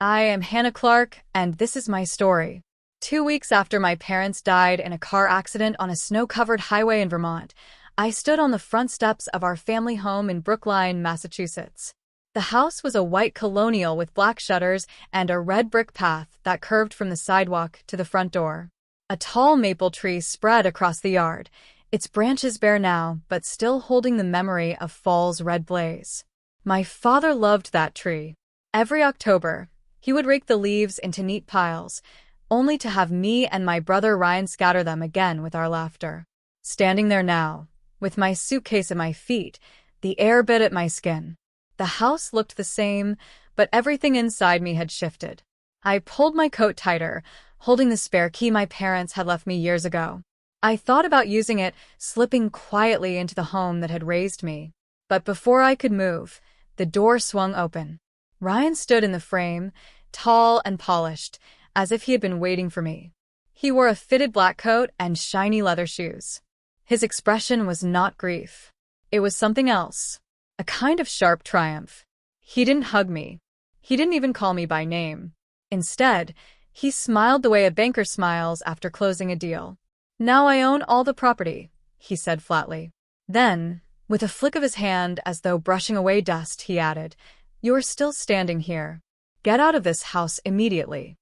I am Hannah Clark, and this is my story. 2 weeks after my parents died in a car accident on a snow-covered highway in Vermont, I stood on the front steps of our family home in Brookline, Massachusetts. The house was a white colonial with black shutters and a red brick path that curved from the sidewalk to the front door. A tall maple tree spread across the yard, its branches bare now but still holding the memory of fall's red blaze. My father loved that tree. Every October, he would rake the leaves into neat piles, only to have me and my brother Ryan scatter them again with our laughter. Standing there now, with my suitcase at my feet, the air bit at my skin. The house looked the same, but everything inside me had shifted. I pulled my coat tighter, holding the spare key my parents had left me years ago. I thought about using it, slipping quietly into the home that had raised me. But before I could move, the door swung open. Ryan stood in the frame, tall and polished, as if he had been waiting for me. He wore a fitted black coat and shiny leather shoes. His expression was not grief. It was something else, a kind of sharp triumph. He didn't hug me. He didn't even call me by name. Instead, he smiled the way a banker smiles after closing a deal. "Now I own all the property," he said flatly. Then, with a flick of his hand as though brushing away dust, he added, "You're still standing here. Get out of this house immediately."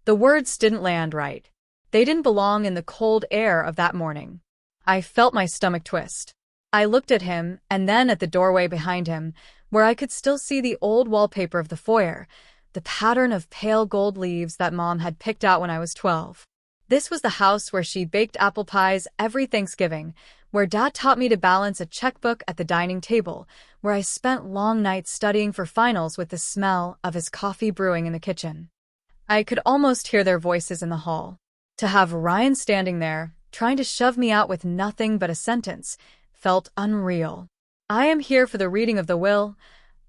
The words didn't land right. They didn't belong in the cold air of that morning. I felt my stomach twist. I looked at him and then at the doorway behind him, where I could still see the old wallpaper of the foyer, the pattern of pale gold leaves that Mom had picked out when I was 12. This was the house where she baked apple pies every Thanksgiving, where Dad taught me to balance a checkbook at the dining table, where I spent long nights studying for finals with the smell of his coffee brewing in the kitchen. I could almost hear their voices in the hall. To have Ryan standing there, trying to shove me out with nothing but a sentence, felt unreal. "I am here for the reading of the will,"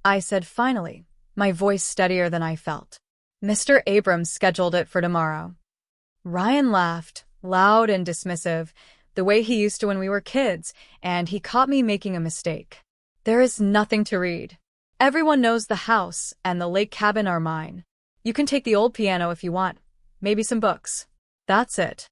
I said finally, my voice steadier than I felt. "Mr. Abrams scheduled it for tomorrow." Ryan laughed, loud and dismissive, the way he used to when we were kids, and he caught me making a mistake. "There is nothing to read. Everyone knows the house and the lake cabin are mine. You can take the old piano if you want, maybe some books. That's it."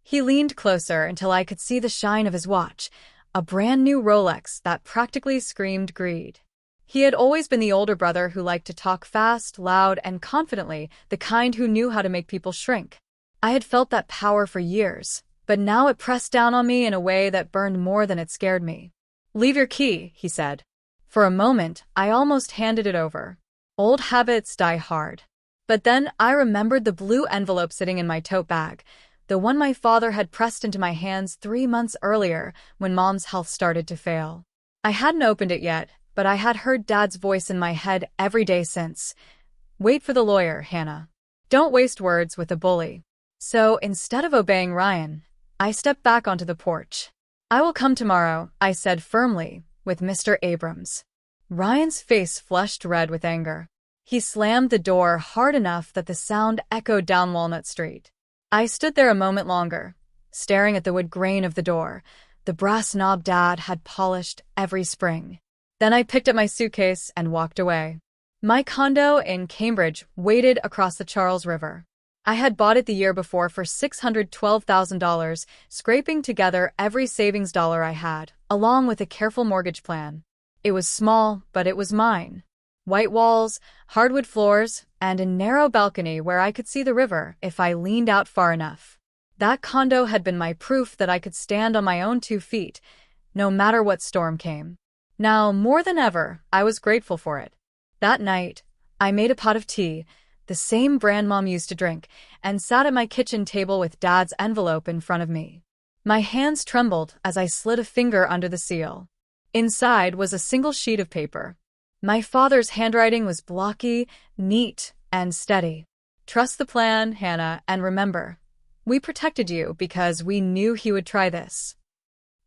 He leaned closer until I could see the shine of his watch, a brand new Rolex that practically screamed greed. He had always been the older brother who liked to talk fast, loud, and confidently, the kind who knew how to make people shrink. I had felt that power for years, but now it pressed down on me in a way that burned more than it scared me. "Leave your key," he said. For a moment, I almost handed it over. Old habits die hard. But then I remembered the blue envelope sitting in my tote bag, the one my father had pressed into my hands 3 months earlier when Mom's health started to fail. I hadn't opened it yet, but I had heard Dad's voice in my head every day since. "Wait for the lawyer, Hannah. Don't waste words with a bully." So instead of obeying Ryan, I stepped back onto the porch. "I will come tomorrow," I said firmly, "with Mr. Abrams." Ryan's face flushed red with anger. He slammed the door hard enough that the sound echoed down Walnut Street. I stood there a moment longer, staring at the wood grain of the door, the brass knob Dad had polished every spring. Then I picked up my suitcase and walked away. My condo in Cambridge waited across the Charles River. I had bought it the year before for $612,000, scraping together every savings dollar I had, along with a careful mortgage plan. It was small, but it was mine. White walls, hardwood floors, and a narrow balcony where I could see the river if I leaned out far enough. That condo had been my proof that I could stand on my own 2 feet, no matter what storm came. Now, more than ever, I was grateful for it. That night, I made a pot of tea, the same brand Mom used to drink, and sat at my kitchen table with Dad's envelope in front of me. My hands trembled as I slid a finger under the seal. Inside was a single sheet of paper. My father's handwriting was blocky, neat, and steady. "Trust the plan, Hannah, and remember, we protected you because we knew he would try this."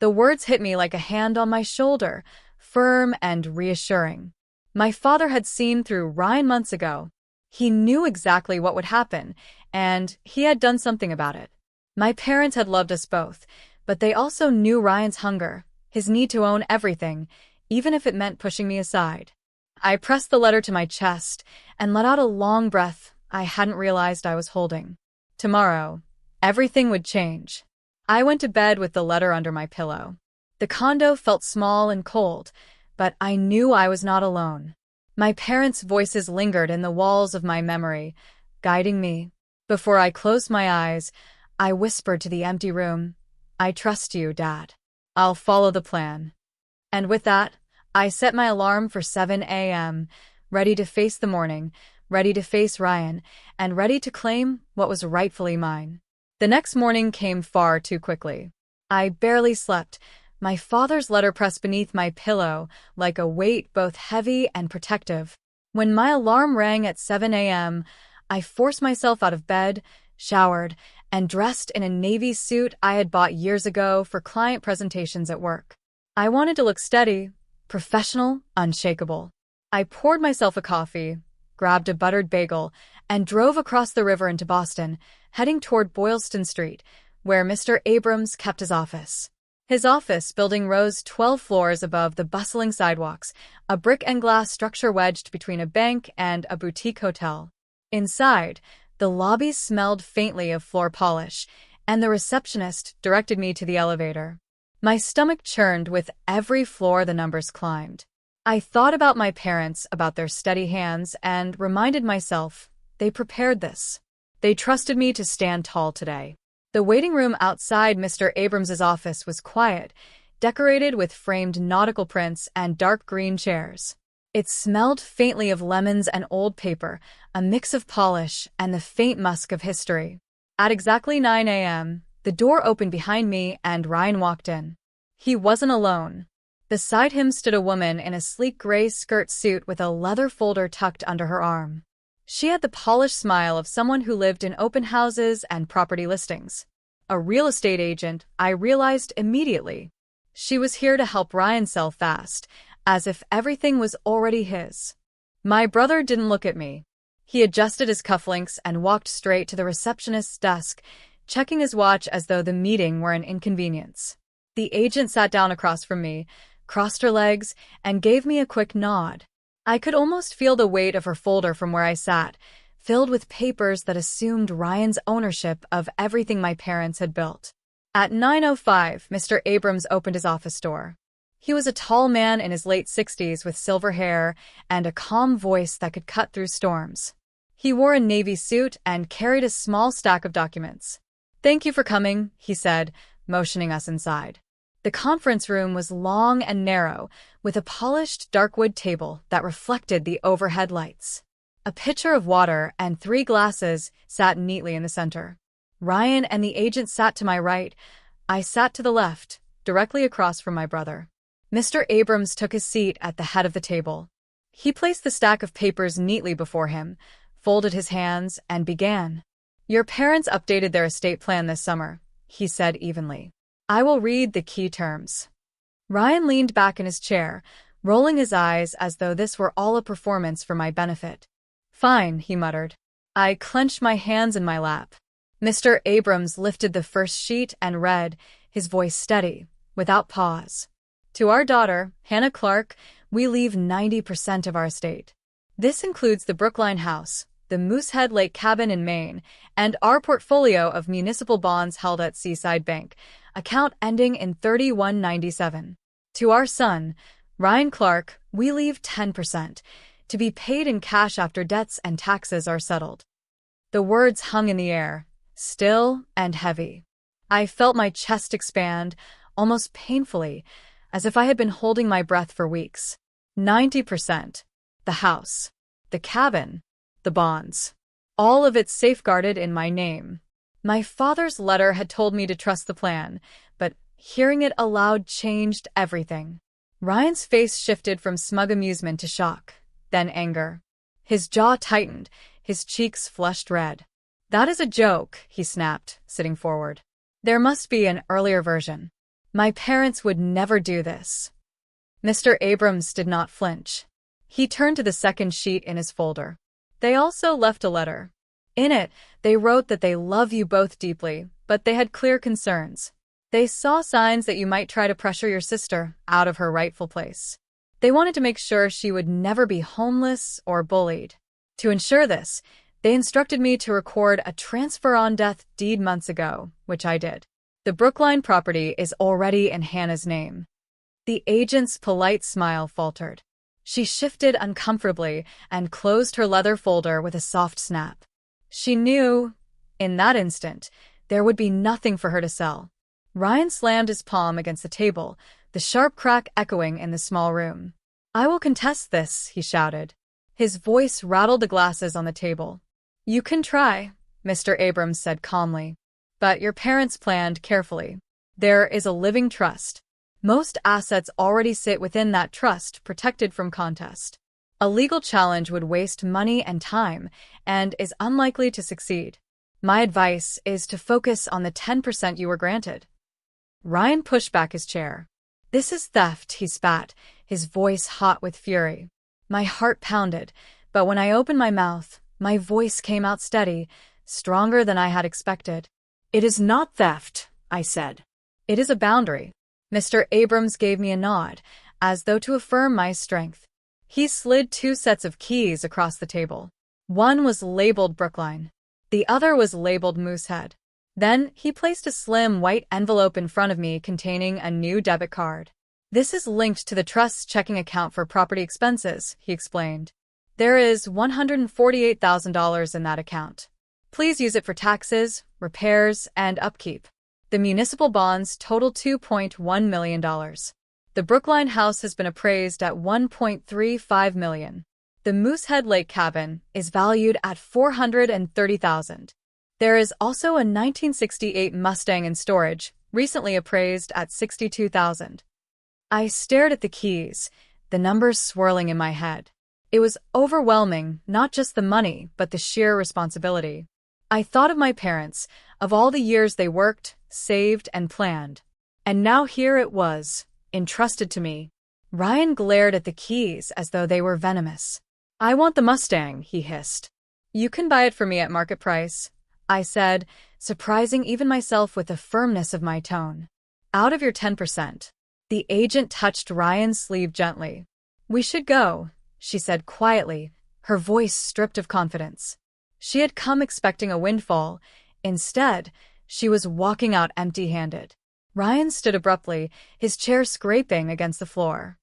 The words hit me like a hand on my shoulder, firm and reassuring. My father had seen through Ryan months ago. He knew exactly what would happen, and he had done something about it. My parents had loved us both, but they also knew Ryan's hunger, his need to own everything, even if it meant pushing me aside. I pressed the letter to my chest and let out a long breath I hadn't realized I was holding. Tomorrow, everything would change. I went to bed with the letter under my pillow. The condo felt small and cold, but I knew I was not alone. My parents' voices lingered in the walls of my memory, guiding me. Before I closed my eyes, I whispered to the empty room, "I trust you, Dad. I'll follow the plan." And with that, I set my alarm for 7 a.m., ready to face the morning, ready to face Ryan, and ready to claim what was rightfully mine. The next morning came far too quickly. I barely slept, my father's letter pressed beneath my pillow like a weight both heavy and protective. When my alarm rang at 7 a.m., I forced myself out of bed, showered, and dressed in a navy suit I had bought years ago for client presentations at work. I wanted to look steady, professional, unshakable. I poured myself a coffee, grabbed a buttered bagel, and drove across the river into Boston, heading toward Boylston Street, where Mr. Abrams kept his office. His office building rose 12 floors above the bustling sidewalks, a brick and glass structure wedged between a bank and a boutique hotel. Inside, the lobby smelled faintly of floor polish, and the receptionist directed me to the elevator. My stomach churned with every floor the numbers climbed. I thought about my parents, about their steady hands, and reminded myself, they prepared this. They trusted me to stand tall today. The waiting room outside Mr. Abrams's office was quiet, decorated with framed nautical prints and dark green chairs. It smelled faintly of lemons and old paper, a mix of polish and the faint musk of history. At exactly 9 a.m., the door opened behind me and Ryan walked in. He wasn't alone. Beside him stood a woman in a sleek gray skirt suit with a leather folder tucked under her arm. She had the polished smile of someone who lived in open houses and property listings. A real estate agent, I realized immediately. She was here to help Ryan sell fast, as if everything was already his. My brother didn't look at me. He adjusted his cufflinks and walked straight to the receptionist's desk, checking his watch as though the meeting were an inconvenience. The agent sat down across from me, crossed her legs, and gave me a quick nod. I could almost feel the weight of her folder from where I sat, filled with papers that assumed Ryan's ownership of everything my parents had built. At 9:05, Mr. Abrams opened his office door. He was a tall man in his late 60s with silver hair and a calm voice that could cut through storms. He wore a navy suit and carried a small stack of documents. "Thank you for coming," he said, motioning us inside. The conference room was long and narrow, with a polished dark wood table that reflected the overhead lights. A pitcher of water and 3 glasses sat neatly in the center. Ryan and the agent sat to my right. I sat to the left, directly across from my brother. Mr. Abrams took his seat at the head of the table. He placed the stack of papers neatly before him, folded his hands, and began. "Your parents updated their estate plan this summer," he said evenly. "I will read the key terms." Ryan leaned back in his chair, rolling his eyes as though this were all a performance for my benefit. "Fine," he muttered. I clenched my hands in my lap. Mr. Abrams lifted the first sheet and read, his voice steady, without pause. "To our daughter, Hannah Clark, we leave 90% of our estate. This includes the Brookline house, the Moosehead Lake cabin in Maine, and our portfolio of municipal bonds held at Seaside Bank, account ending in 3197. To our son, Ryan Clark, we leave 10%, to be paid in cash after debts and taxes are settled." The words hung in the air, still and heavy. I felt my chest expand, almost painfully, as if I had been holding my breath for weeks. 90%. The house. The cabin. The bonds. All of it safeguarded in my name. My father's letter had told me to trust the plan, but hearing it aloud changed everything. Ryan's face shifted from smug amusement to shock, then anger. His jaw tightened, his cheeks flushed red. "That is a joke," he snapped, sitting forward. "There must be an earlier version. My parents would never do this." Mr. Abrams did not flinch. He turned to the second sheet in his folder. "They also left a letter. In it, they wrote that they love you both deeply, but they had clear concerns. They saw signs that you might try to pressure your sister out of her rightful place. They wanted to make sure she would never be homeless or bullied. To ensure this, they instructed me to record a transfer on death deed months ago, which I did. The Brookline property is already in Hannah's name. The agent's polite smile faltered. She shifted uncomfortably and closed her leather folder with a soft snap. She knew, in that instant, there would be nothing for her to sell. Ryan slammed his palm against the table, the sharp crack echoing in the small room. "I will contest this," he shouted. His voice rattled the glasses on the table. "You can try," Mr. Abrams said calmly. "But your parents planned carefully. There is a living trust. Most assets already sit within that trust, protected from contest. A legal challenge would waste money and time, and is unlikely to succeed. My advice is to focus on the 10% you were granted." Ryan pushed back his chair. "This is theft," he spat, his voice hot with fury. My heart pounded, but when I opened my mouth, my voice came out steady, stronger than I had expected. "It is not theft," I said. "It is a boundary." Mr. Abrams gave me a nod, as though to affirm my strength. He slid 2 sets of keys across the table. One was labeled Brookline. The other was labeled Moosehead. Then he placed a slim white envelope in front of me containing a new debit card. "This is linked to the trust's checking account for property expenses," he explained. "There is $148,000 in that account. Please use it for taxes, repairs, and upkeep." The municipal bonds total $2.1 million. The Brookline house has been appraised at $1.35 million. The Moosehead Lake cabin is valued at $430,000. There is also a 1968 Mustang in storage, recently appraised at $62,000. I stared at the keys, the numbers swirling in my head. It was overwhelming, not just the money, but the sheer responsibility. I thought of my parents, of all the years they worked, saved, and planned. And now here it was, entrusted to me. Ryan glared at the keys as though they were venomous. "I want the Mustang," he hissed. "You can buy it for me at market price," I said, surprising even myself with the firmness of my tone. "Out of your 10%. The agent touched Ryan's sleeve gently. "We should go," she said quietly, her voice stripped of confidence. She had come expecting a windfall. Instead, she was walking out empty-handed. Ryan stood abruptly, his chair scraping against the floor.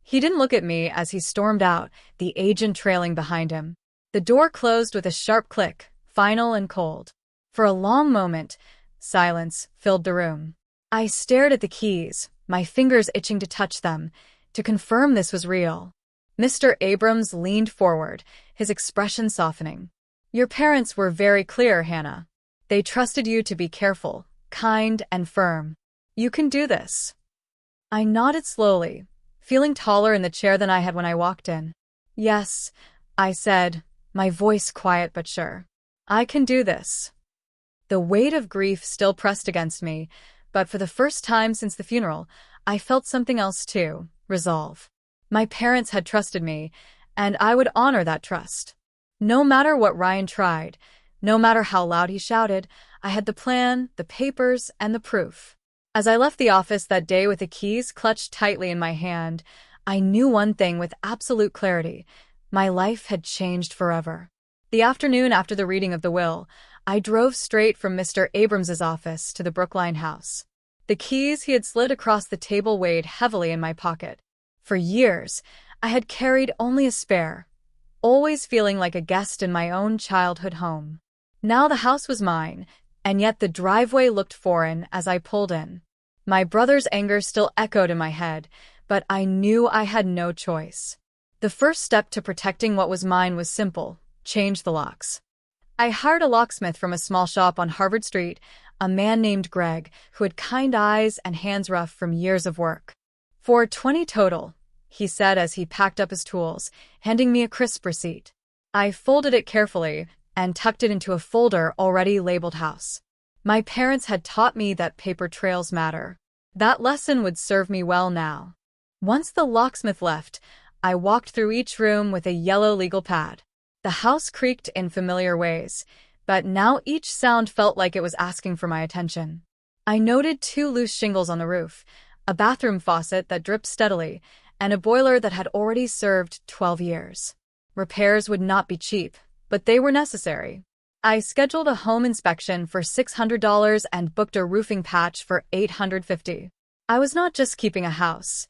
He didn't look at me as he stormed out, the agent trailing behind him. The door closed with a sharp click, final and cold. For a long moment, silence filled the room. I stared at the keys, my fingers itching to touch them, to confirm this was real. Mr. Abrams leaned forward, his expression softening. "Your parents were very clear, Hannah. They trusted you to be careful, kind, and firm. You can do this." I nodded slowly, feeling taller in the chair than I had when I walked in. "Yes," I said, my voice quiet but sure. "I can do this." The weight of grief still pressed against me, but for the first time since the funeral, I felt something else too, resolve. My parents had trusted me, and I would honor that trust. No matter what Ryan tried, no matter how loud he shouted, I had the plan, the papers, and the proof. As I left the office that day with the keys clutched tightly in my hand, I knew one thing with absolute clarity. My life had changed forever. The afternoon after the reading of the will, I drove straight from Mr. Abrams's office to the Brookline house. The keys he had slid across the table weighed heavily in my pocket. For years, I had carried only a spare, always feeling like a guest in my own childhood home. Now the house was mine, and yet the driveway looked foreign as I pulled in. My brother's anger still echoed in my head, but I knew I had no choice. The first step to protecting what was mine was simple: change the locks. I hired a locksmith from a small shop on Harvard Street, a man named Greg, who had kind eyes and hands rough from years of work. "For $20 total," he said as he packed up his tools, handing me a crisp receipt. I folded it carefully and tucked it into a folder already labeled house. My parents had taught me that paper trails matter. That lesson would serve me well now. Once the locksmith left, I walked through each room with a yellow legal pad. The house creaked in familiar ways, but now each sound felt like it was asking for my attention. I noted 2 loose shingles on the roof, a bathroom faucet that dripped steadily, and a boiler that had already served 12 years. Repairs would not be cheap, but they were necessary. I scheduled a home inspection for $600 and booked a roofing patch for $850. I was not just keeping a house.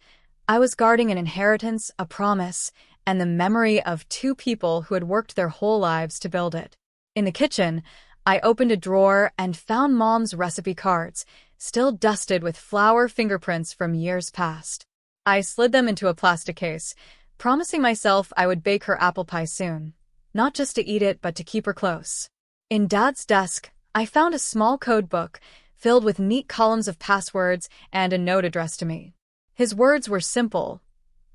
I was guarding an inheritance, a promise, and the memory of two people who had worked their whole lives to build it. In the kitchen, I opened a drawer and found Mom's recipe cards, still dusted with flour fingerprints from years past. I slid them into a plastic case, promising myself I would bake her apple pie soon, not just to eat it but to keep her close. In Dad's desk, I found a small code book filled with neat columns of passwords and a note addressed to me. His words were simple: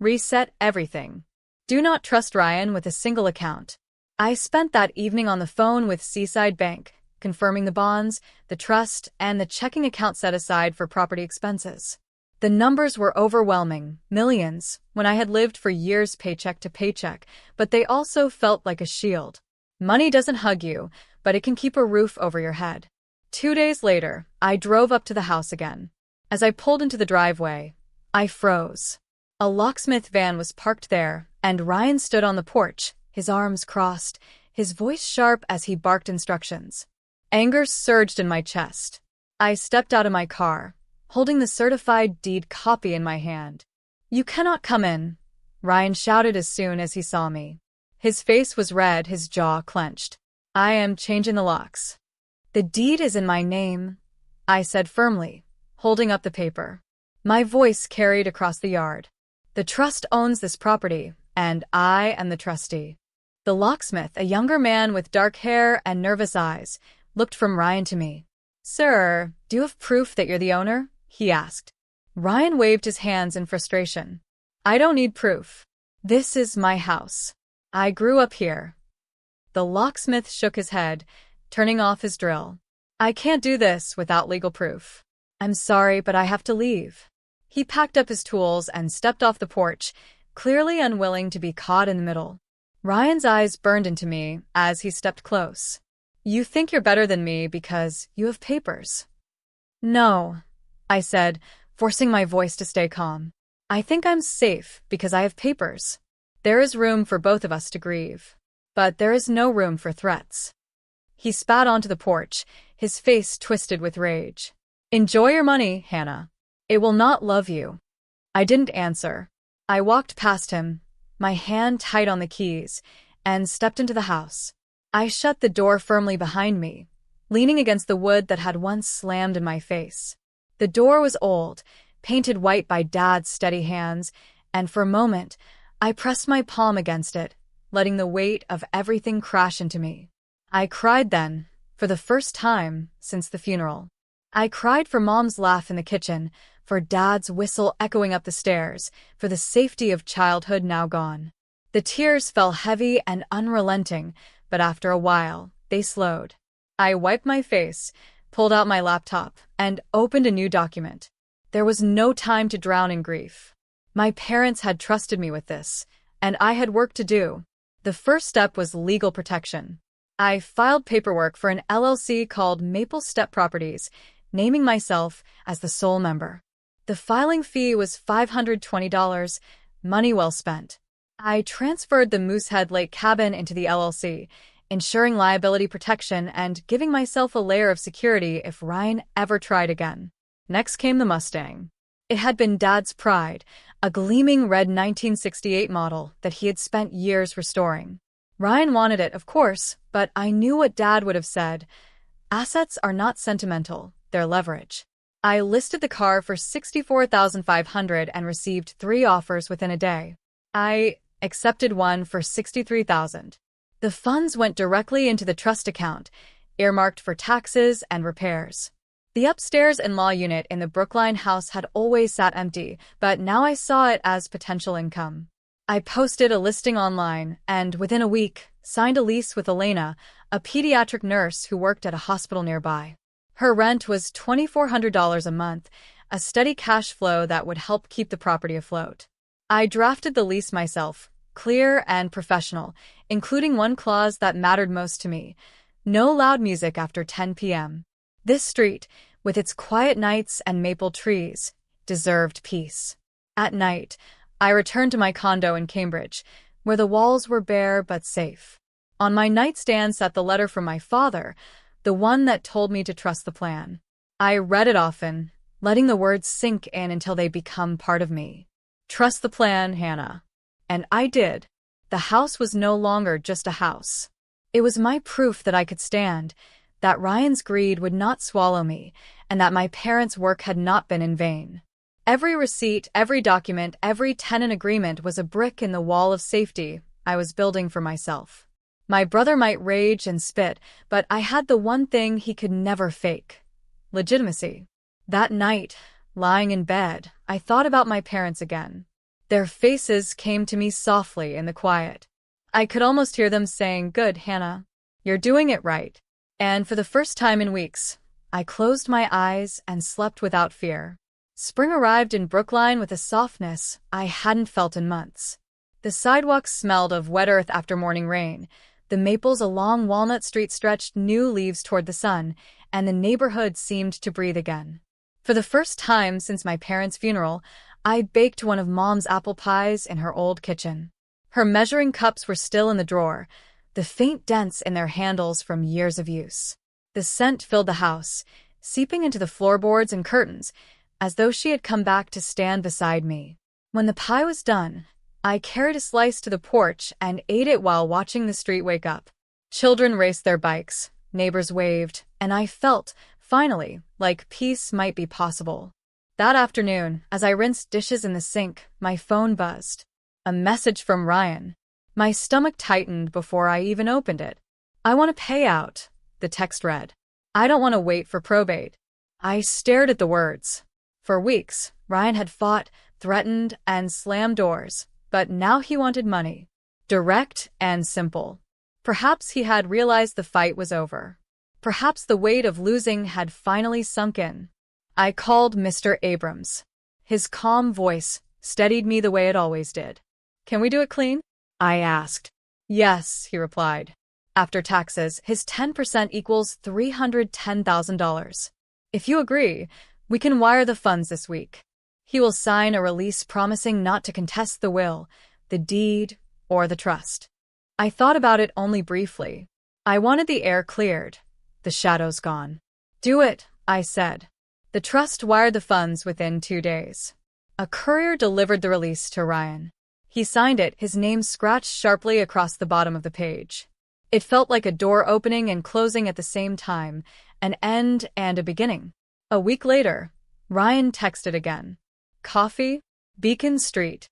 reset everything. Do not trust Ryan with a single account. I spent that evening on the phone with Seaside Bank, confirming the bonds, the trust, and the checking account set aside for property expenses. The numbers were overwhelming, millions, when I had lived for years paycheck to paycheck, but they also felt like a shield. Money doesn't hug you, but it can keep a roof over your head. 2 days later, I drove up to the house again. As I pulled into the driveway, I froze. A locksmith van was parked there, and Ryan stood on the porch, his arms crossed, his voice sharp as he barked instructions. Anger surged in my chest. I stepped out of my car, holding the certified deed copy in my hand. "You cannot come in," Ryan shouted as soon as he saw me. His face was red, his jaw clenched. "I am changing the locks." "The deed is in my name," I said firmly, holding up the paper. My voice carried across the yard. "The trust owns this property, and I am the trustee." The locksmith, a younger man with dark hair and nervous eyes, looked from Ryan to me. "Sir, do you have proof that you're the owner?" he asked. Ryan waved his hands in frustration. "I don't need proof. This is my house. I grew up here." The locksmith shook his head, turning off his drill. "I can't do this without legal proof. I'm sorry, but I have to leave." He packed up his tools and stepped off the porch, clearly unwilling to be caught in the middle. Ryan's eyes burned into me as he stepped close. "You think you're better than me because you have papers." "No," I said, forcing my voice to stay calm. "I think I'm safe because I have papers. There is room for both of us to grieve. But there is no room for threats." He spat onto the porch, his face twisted with rage. "Enjoy your money, Hannah. It will not love you." I didn't answer. I walked past him, my hand tight on the keys, and stepped into the house. I shut the door firmly behind me, leaning against the wood that had once slammed in my face. The door was old, painted white by Dad's steady hands, and for a moment, I pressed my palm against it, letting the weight of everything crash into me. I cried then, for the first time since the funeral. I cried for Mom's laugh in the kitchen, for Dad's whistle echoing up the stairs, for the safety of childhood now gone. The tears fell heavy and unrelenting, but after a while, they slowed. I wiped my face, pulled out my laptop, and opened a new document. There was no time to drown in grief. My parents had trusted me with this, and I had work to do. The first step was legal protection. I filed paperwork for an LLC called Maple Step Properties, naming myself as the sole member. The filing fee was $520, money well spent. I transferred the Moosehead Lake cabin into the LLC, ensuring liability protection and giving myself a layer of security if Ryan ever tried again. Next came the Mustang. It had been Dad's pride, a gleaming red 1968 model that he had spent years restoring. Ryan wanted it, of course, but I knew what Dad would have said. Assets are not sentimental, they're leverage. I listed the car for $64,500 and received 3 offers within a day. I accepted one for $63,000. The funds went directly into the trust account, earmarked for taxes and repairs. The upstairs in-law unit in the Brookline house had always sat empty, but now I saw it as potential income. I posted a listing online and, within a week, signed a lease with Elena, a pediatric nurse who worked at a hospital nearby. Her rent was $2,400 a month, a steady cash flow that would help keep the property afloat. I drafted the lease myself, clear and professional, including one clause that mattered most to me: no loud music after 10 p.m. This street, with its quiet nights and maple trees, deserved peace. At night, I returned to my condo in Cambridge, where the walls were bare but safe. On my nightstand sat the letter from my father, the one that told me to trust the plan. I read it often, letting the words sink in until they become part of me. Trust the plan, Hannah. And I did. The house was no longer just a house. It was my proof that I could stand, that Ryan's greed would not swallow me, and that my parents' work had not been in vain. Every receipt, every document, every tenant agreement was a brick in the wall of safety I was building for myself. My brother might rage and spit, but I had the one thing he could never fake: legitimacy. That night, lying in bed, I thought about my parents again. Their faces came to me softly in the quiet. I could almost hear them saying, "Good, Hannah. You're doing it right." And for the first time in weeks, I closed my eyes and slept without fear. Spring arrived in Brookline with a softness I hadn't felt in months. The sidewalks smelled of wet earth after morning rain. The maples along Walnut Street stretched new leaves toward the sun, and the neighborhood seemed to breathe again. For the first time since my parents' funeral, I baked one of Mom's apple pies in her old kitchen. Her measuring cups were still in the drawer, the faint dents in their handles from years of use. The scent filled the house, seeping into the floorboards and curtains, as though she had come back to stand beside me. When the pie was done, I carried a slice to the porch and ate it while watching the street wake up. Children raced their bikes, neighbors waved, and I felt, finally, like peace might be possible. That afternoon, as I rinsed dishes in the sink, my phone buzzed. A message from Ryan. My stomach tightened before I even opened it. "I want to pay out," the text read. "I don't want to wait for probate." I stared at the words. For weeks, Ryan had fought, threatened, and slammed doors, but now he wanted money. Direct and simple. Perhaps he had realized the fight was over. Perhaps the weight of losing had finally sunk in. I called Mr. Abrams. His calm voice steadied me the way it always did. "Can we do it clean?" I asked. "Yes," he replied. "After taxes, his 10% equals $310,000. If you agree, we can wire the funds this week. He will sign a release promising not to contest the will, the deed, or the trust." I thought about it only briefly. I wanted the air cleared, the shadows gone. "Do it," I said. The trust wired the funds within 2 days. A courier delivered the release to Ryan. He signed it, his name scratched sharply across the bottom of the page. It felt like a door opening and closing at the same time, an end and a beginning. A week later, Ryan texted again. "Coffee? Beacon Street."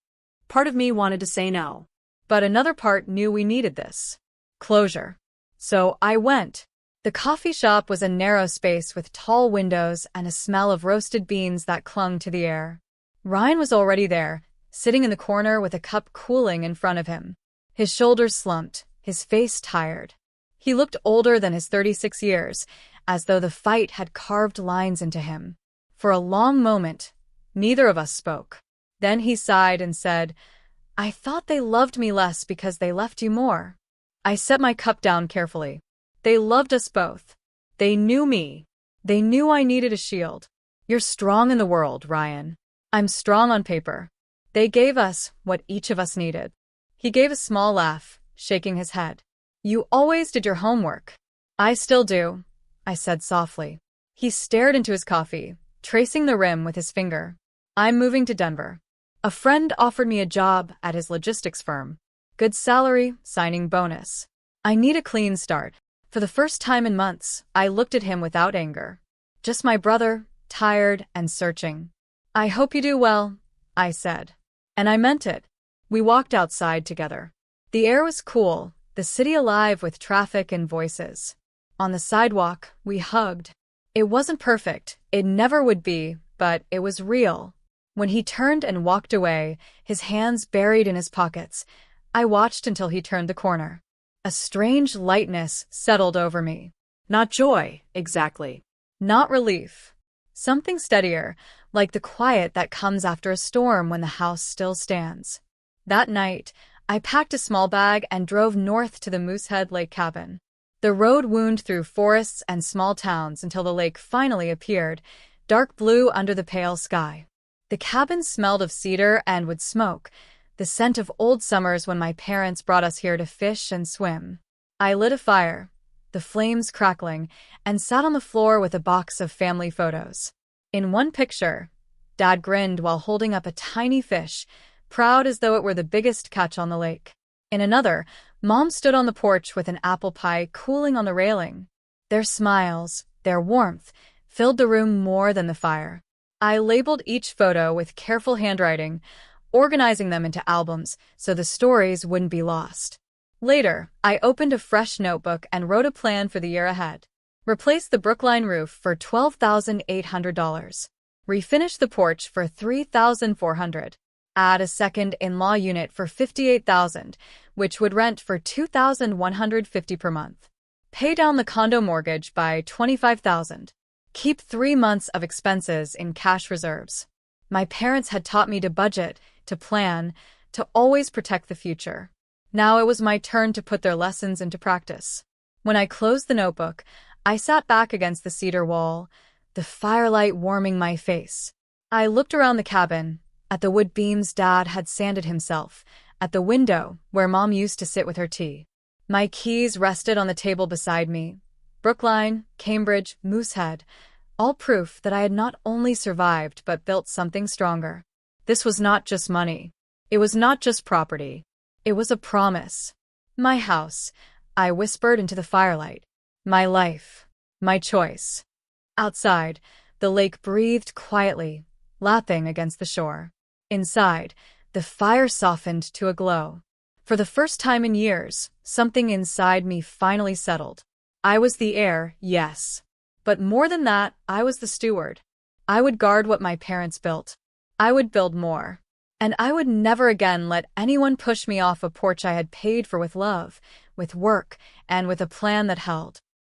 Part of me wanted to say no, but another part knew we needed this closure. So I went. The coffee shop was a narrow space with tall windows and a smell of roasted beans that clung to the air. Ryan was already there, sitting in the corner with a cup cooling in front of him. His shoulders slumped, his face tired. He looked older than his 36 years, as though the fight had carved lines into him. For a long moment, neither of us spoke. Then he sighed and said, "I thought they loved me less because they left you more." I set my cup down carefully. They loved us both. They knew me. They knew I needed a shield. "You're strong in the world, Ryan. I'm strong on paper." They gave us what each of us needed. He gave a small laugh, shaking his head. "You always did your homework." "I still do," I said softly. He stared into his coffee, tracing the rim with his finger. "I'm moving to Denver. A friend offered me a job at his logistics firm. Good salary, signing bonus. I need a clean start." For the first time in months, I looked at him without anger. Just my brother, tired and searching. "I hope you do well," I said. And I meant it. We walked outside together. The air was cool, the city alive with traffic and voices. On the sidewalk, we hugged. It wasn't perfect, it never would be, but it was real. When he turned and walked away, his hands buried in his pockets, I watched until he turned the corner. A strange lightness settled over me. Not joy, exactly. Not relief. Something steadier, like the quiet that comes after a storm when the house still stands. That night, I packed a small bag and drove north to the Moosehead Lake cabin. The road wound through forests and small towns until the lake finally appeared, dark blue under the pale sky. The cabin smelled of cedar and wood smoke, the scent of old summers when my parents brought us here to fish and swim. I lit a fire, the flames crackling, and sat on the floor with a box of family photos. In one picture, Dad grinned while holding up a tiny fish, proud as though it were the biggest catch on the lake. In another, Mom stood on the porch with an apple pie cooling on the railing. Their smiles, their warmth, filled the room more than the fire. I labeled each photo with careful handwriting, organizing them into albums so the stories wouldn't be lost. Later, I opened a fresh notebook and wrote a plan for the year ahead. Replace the Brookline roof for $12,800. Refinish the porch for $3,400. Add a second in-law unit for $58,000, which would rent for $2,150 per month. Pay down the condo mortgage by $25,000. Keep 3 months of expenses in cash reserves. My parents had taught me to budget, to plan, to always protect the future. Now it was my turn to put their lessons into practice. When I closed the notebook, I sat back against the cedar wall, the firelight warming my face. I looked around the cabin, at the wood beams Dad had sanded himself, at the window where Mom used to sit with her tea. My keys rested on the table beside me. Brookline, Cambridge, Moosehead, all proof that I had not only survived but built something stronger. This was not just money. It was not just property. It was a promise. My house, I whispered into the firelight. My life. My choice. Outside, the lake breathed quietly, lapping against the shore. Inside, the fire softened to a glow. For the first time in years, something inside me finally settled. I was the heir, yes. But more than that, I was the steward. I would guard what my parents built. I would build more. And I would never again let anyone push me off a porch I had paid for with love, with work, and with a plan that held.